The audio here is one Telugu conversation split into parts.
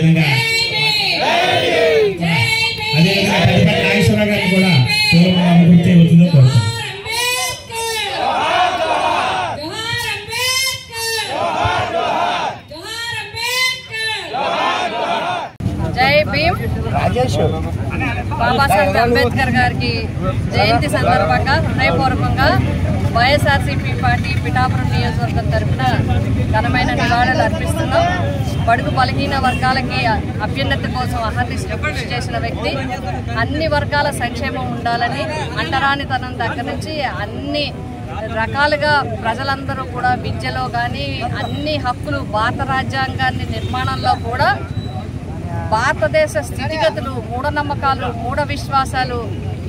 అదేవిధంగా నాగేశ్వరరావు గారిని కూడా పూర్తి అవుతుందో కోరుతున్నాను. జై భీమ్. బాబాసాహెబ్ అంబేద్కర్ గారికి జయంతి సందర్భంగా హృదయపూర్వకంగా వైఎస్ఆర్సీపీ పార్టీ పిఠాపురం నియోజకవర్గం తరఫున ఘనమైన నివాళులు అర్పిస్తున్నాం. బడుగు బలహీన వర్గాలకి అభ్యున్నతి కోసం అహర్నిశలు కృషి చేసిన వ్యక్తి. అన్ని వర్గాల సంక్షేమం ఉండాలని, అంటరానితనం దగ్గర నుంచి అన్ని రకాలుగా ప్రజలందరూ కూడా విద్యలో కానీ అన్ని హక్కులు, భారత రాజ్యాంగాన్ని నిర్మాణంలో కూడా భారతదేశ స్థితిగతులు, మూఢనమ్మకాలు, మూఢ విశ్వాసాలు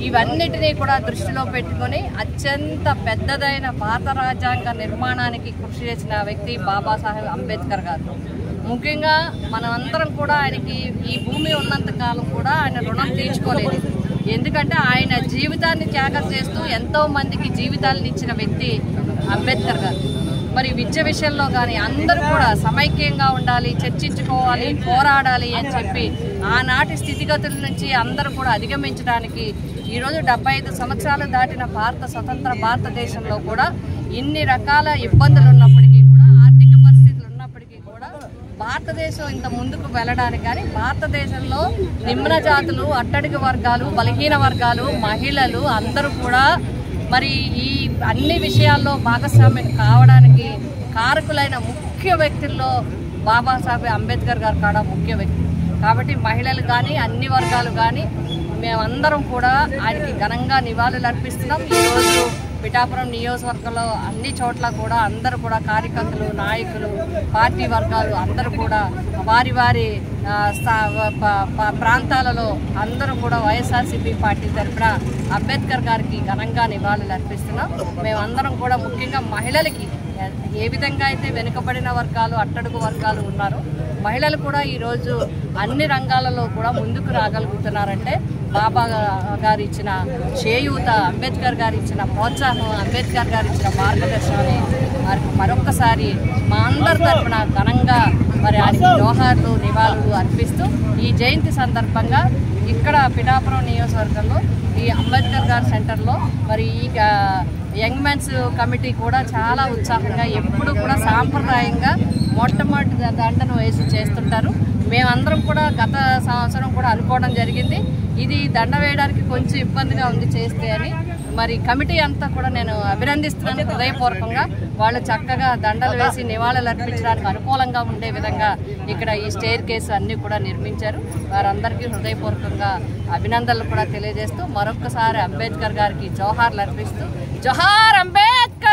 ఇవన్నిటినీ కూడా దృష్టిలో పెట్టుకొని అత్యంత పెద్దదైన భారత రాజ్యాంగ నిర్మాణానికి కృషి చేసిన వ్యక్తి బాబాసాహెబ్ అంబేద్కర్ గారు. ముఖ్యంగా మనమందరం కూడా ఆయనకి ఈ భూమి ఉన్నంత కాలం కూడా ఆయన రుణం తీర్చుకోలేదు. ఎందుకంటే ఆయన జీవితాన్ని త్యాగం చేస్తూ ఎంతో మందికి జీవితాలను ఇచ్చిన వ్యక్తి అంబేద్కర్ గారు. మరి విద్య విషయంలో కానీ అందరూ కూడా సమైక్యంగా ఉండాలి, చర్చించుకోవాలి, పోరాడాలి అని చెప్పి ఆనాటి స్థితిగతుల నుంచి అందరూ కూడా అధిగమించడానికి ఈరోజు 75 సంవత్సరాలు దాటిన స్వతంత్ర భారతదేశంలో కూడా ఇన్ని రకాల ఇబ్బందులు ఉన్నప్పటికీ కూడా, ఆర్థిక పరిస్థితులు ఉన్నప్పటికీ కూడా భారతదేశం ఇంత ముందుకు వెళ్ళడానికి కానీ భారతదేశంలో నిమ్న జాతులు, అట్టడుగు వర్గాలు, బలహీన వర్గాలు, మహిళలు అందరూ కూడా మరి ఈ అన్ని విషయాల్లో భాగస్వామ్యం కావడానికి కారకులైన ముఖ్య వ్యక్తుల్లో బాబాసాహెబ్ అంబేద్కర్ గారు కూడా ముఖ్య వ్యక్తి. కాబట్టి మహిళలు కానీ అన్ని వర్గాలు కానీ మేమందరం కూడా ఆయనకి ఘనంగా నివాళులు అర్పిస్తున్నాం. ఈరోజు పిఠాపురం నియోజకవర్గంలో అన్ని చోట్ల కూడా అందరూ కూడా కార్యకర్తలు, నాయకులు, పార్టీ వర్గాలు అందరూ కూడా వారి వారి ప్రాంతాలలో అందరూ కూడా వైఎస్ఆర్సీపీ పార్టీ తరఫున అంబేద్కర్ గారికి ఘనంగా నివాళులు అర్పిస్తున్నాం. మేమందరం కూడా ముఖ్యంగా మహిళలకి ఏ విధంగా అయితే వెనుకబడిన వర్గాలు, అట్టడుగు వర్గాలు ఉన్నారో మహిళలు కూడా ఈరోజు అన్ని రంగాలలో కూడా ముందుకు రాగలుగుతున్నారంటే బాబా గారు ఇచ్చిన చేయూత, అంబేద్కర్ గారు ఇచ్చిన ప్రోత్సాహం, అంబేద్కర్ గారు ఇచ్చిన మార్గదర్శనాన్ని వారికి మరొక్కసారి మా అందరి తరఫున ఘనంగా మరి ఆయనకి జోహార్లు, నివాళులు అర్పిస్తూ ఈ జయంతి సందర్భంగా ఇక్కడ పిఠాపురం నియోజకవర్గంలో ఈ అంబేద్కర్ గారి సెంటర్లో మరి ఈ యంగ్ మెన్స్ కమిటీ కూడా చాలా ఉత్సాహంగా ఎప్పుడు కూడా సాంప్రదాయంగా మొట్టమొదటి దండను వేసి చేస్తుంటారు. మేమందరం కూడా గత సంవత్సరం కూడా అనుకోవడం జరిగింది, ఇది దండ వేయడానికి కొంచెం ఇబ్బందిగా ఉంది చేస్తే అని. మరి కమిటీ అంతా కూడా నేను అభినందిస్తున్నాను హృదయపూర్వకంగా. వాళ్ళు చక్కగా దండలు వేసి నివాళులు అర్పించడానికి అనుకూలంగా ఉండే విధంగా ఇక్కడ ఈ స్టేర్ కేసు అన్నీ కూడా నిర్మించారు. వారందరికీ హృదయపూర్వకంగా అభినందనలు కూడా తెలియజేస్తూ మరొక్కసారి అంబేద్కర్ గారికి జోహార్లు అర్పిస్తూ జోహార్ అంబేద్కర్.